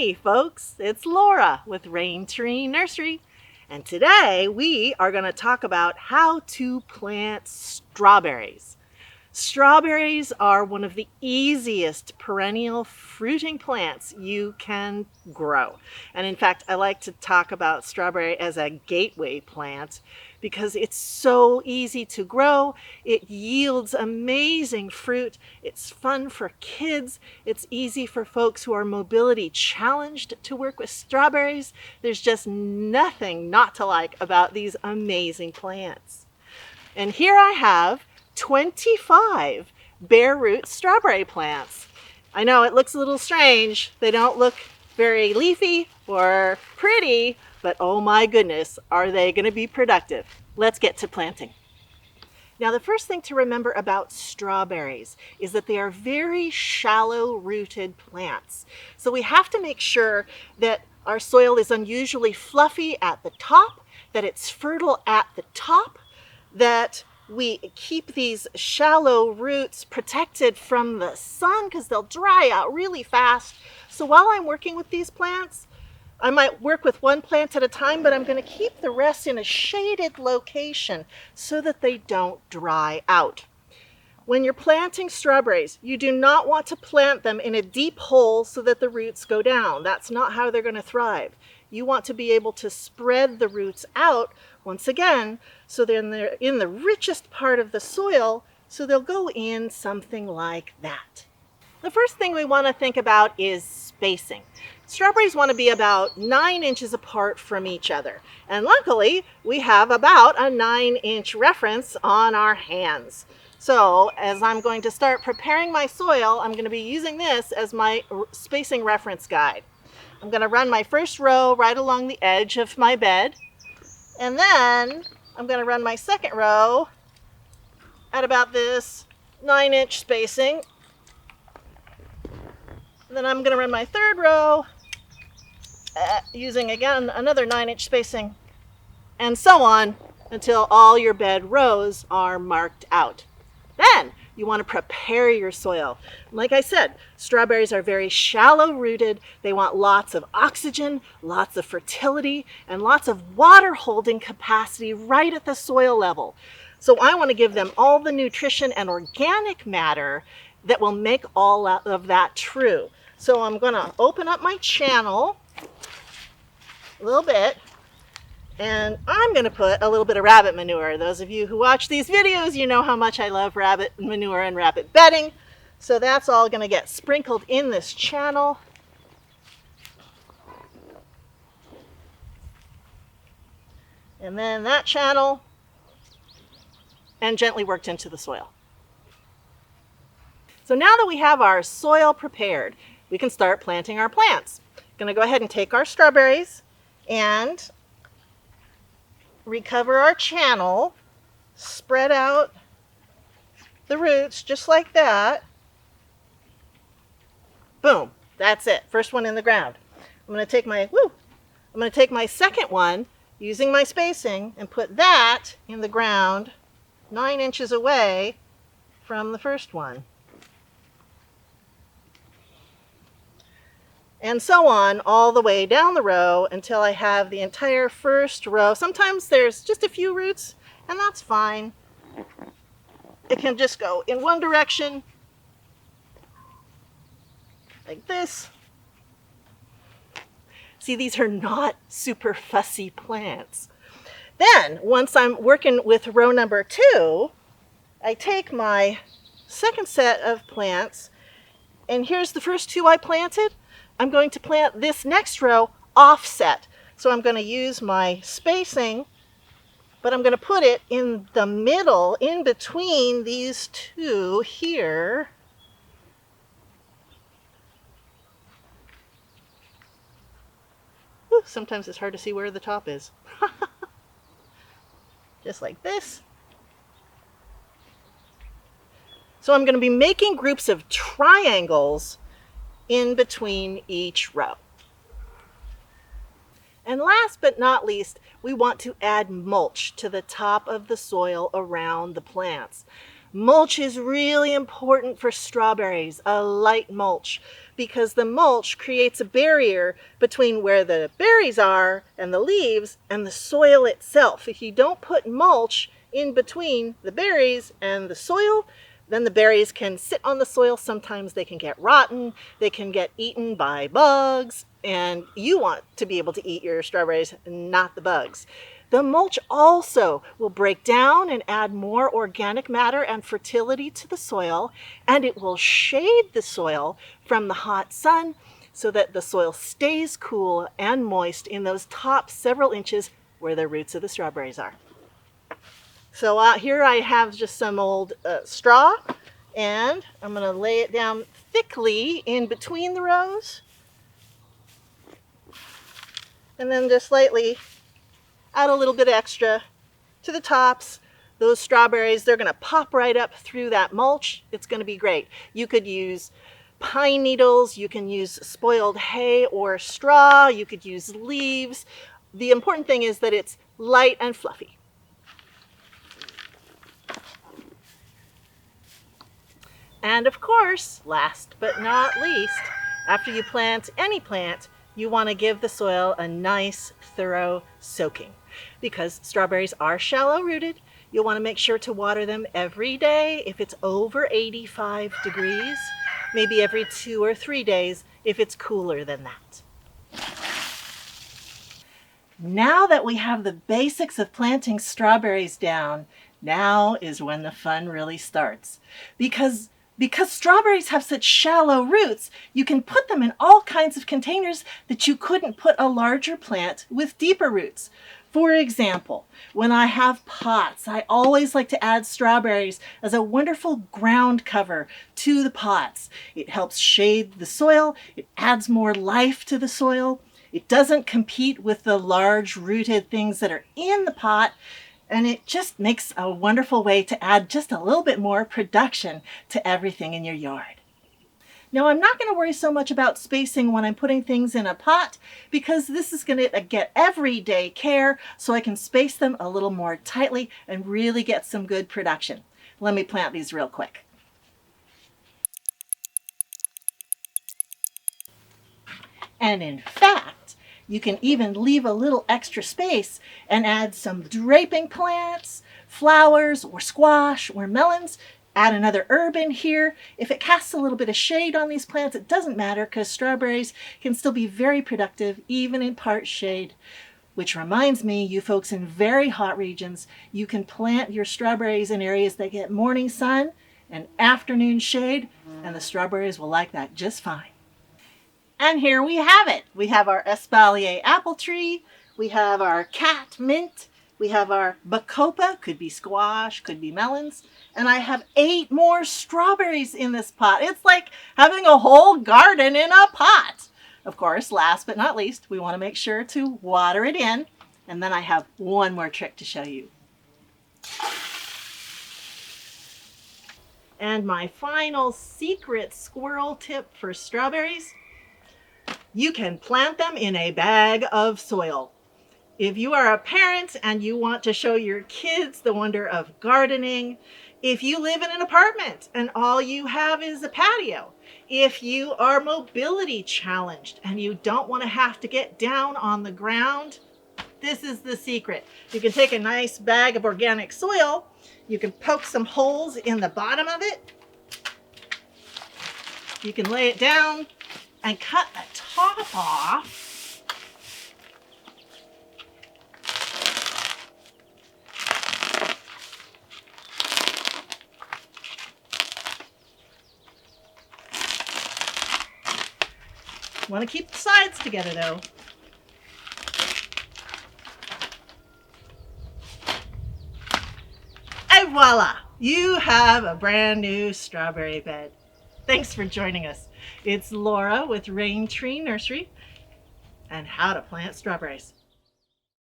Hey folks, it's Laura with Rain Tree Nursery, and today we are going to talk about how to plant strawberries. Strawberries are one of the easiest perennial fruiting plants you can grow. And in fact, I like to talk about strawberry as a gateway plant because it's so easy to grow. It yields amazing fruit. It's fun for kids. It's easy for folks who are mobility challenged to work with strawberries. There's just nothing not to like about these amazing plants. And here I have 25 bare root strawberry plants. I know it looks a little strange. They don't look very leafy or pretty, but oh my goodness, are they going to be productive? Let's get to planting. Now, the first thing to remember about strawberries is that they are very shallow-rooted plants. So we have to make sure that our soil is unusually fluffy at the top, that it's fertile at the top, that we keep these shallow roots protected from the sun because they'll dry out really fast. So while I'm working with these plants, I might work with one plant at a time, but I'm going to keep the rest in a shaded location so that they don't dry out. When you're planting strawberries, you do not want to plant them in a deep hole so that the roots go down. That's not how they're going to thrive. You want to be able to spread the roots out once again, so they're in the richest part of the soil, so they'll go in something like that. The first thing we want to think about is spacing. Strawberries want to be about 9 inches apart from each other. And luckily, we have about a 9-inch reference on our hands. So as I'm going to start preparing my soil, I'm going to be using this as my spacing reference guide. I'm going to run my first row right along the edge of my bed. And then I'm going to run my second row at about this 9-inch spacing. And then I'm going to run my third row using, again, another 9-inch spacing, and so on until all your bed rows are marked out. Then you want to prepare your soil. Like I said, strawberries are very shallow rooted. They want lots of oxygen, lots of fertility, and lots of water holding capacity right at the soil level. So I want to give them all the nutrition and organic matter that will make all of that true. So I'm going to open up my channel a little bit, and I'm going to put a little bit of rabbit manure. Those of you who watch these videos, you know how much I love rabbit manure and rabbit bedding. So that's all going to get sprinkled in this channel. And then that channel, and gently worked into the soil. So now that we have our soil prepared, we can start planting our plants. I'm going to go ahead and take our strawberries and recover our channel, spread out the roots just like that. Boom, that's it. First one in the ground. I'm going to take my second one using my spacing and put that in the ground 9 inches away from the first one. And so on all the way down the row until I have the entire first row. Sometimes there's just a few roots, and that's fine. It can just go in one direction, like this. See, these are not super fussy plants. Then, once I'm working with row number 2, I take my second set of plants, and here's the first 2 I planted. I'm going to plant this next row offset. So I'm going to use my spacing, but I'm going to put it in the middle, in between these 2 here. Ooh, sometimes it's hard to see where the top is. Just like this. So I'm going to be making groups of triangles in between each row. And last but not least, we want to add mulch to the top of the soil around the plants. Mulch is really important for strawberries, a light mulch, because the mulch creates a barrier between where the berries are and the leaves and the soil itself. If you don't put mulch in between the berries and the soil, then the berries can sit on the soil. Sometimes they can get rotten, they can get eaten by bugs, and you want to be able to eat your strawberries, not the bugs. The mulch also will break down and add more organic matter and fertility to the soil, and it will shade the soil from the hot sun so that the soil stays cool and moist in those top several inches where the roots of the strawberries are. So here I have just some old straw, and I'm going to lay it down thickly in between the rows, and then just lightly add a little bit extra to the tops. Those strawberries, they're going to pop right up through that mulch. It's going to be great. You could use pine needles, you can use spoiled hay or straw, you could use leaves. The important thing is that it's light and fluffy. And of course, last but not least, after you plant any plant, you want to give the soil a nice, thorough soaking. Because strawberries are shallow rooted, you'll want to make sure to water them every day if it's over 85 degrees, maybe every 2 or 3 days if it's cooler than that. Now that we have the basics of planting strawberries down, now is when the fun really starts. Because strawberries have such shallow roots, you can put them in all kinds of containers that you couldn't put a larger plant with deeper roots. For example, when I have pots, I always like to add strawberries as a wonderful ground cover to the pots. It helps shade the soil, it adds more life to the soil, it doesn't compete with the large rooted things that are in the pot, and it just makes a wonderful way to add just a little bit more production to everything in your yard. Now, I'm not going to worry so much about spacing when I'm putting things in a pot because this is going to get everyday care, so I can space them a little more tightly and really get some good production. Let me plant these real quick. And in fact, you can even leave a little extra space and add some draping plants, flowers, or squash, or melons. Add another herb in here. If it casts a little bit of shade on these plants, it doesn't matter because strawberries can still be very productive even in part shade. Which reminds me, you folks in very hot regions, you can plant your strawberries in areas that get morning sun and afternoon shade, and the strawberries will like that just fine. And here we have it. We have our Espalier apple tree, we have our cat mint, we have our bacopa, could be squash, could be melons, and I have 8 more strawberries in this pot. It's like having a whole garden in a pot. Of course, last but not least, we want to make sure to water it in, and then I have one more trick to show you. And my final secret squirrel tip for strawberries: you can plant them in a bag of soil. If you are a parent and you want to show your kids the wonder of gardening, if you live in an apartment and all you have is a patio, if you are mobility challenged and you don't want to have to get down on the ground, this is the secret. You can take a nice bag of organic soil, you can poke some holes in the bottom of it, you can lay it down and cut the top off. Want to keep the sides together though. And voila! You have a brand new strawberry bed. Thanks for joining us. It's Laura with Rain Tree Nursery and how to plant strawberries.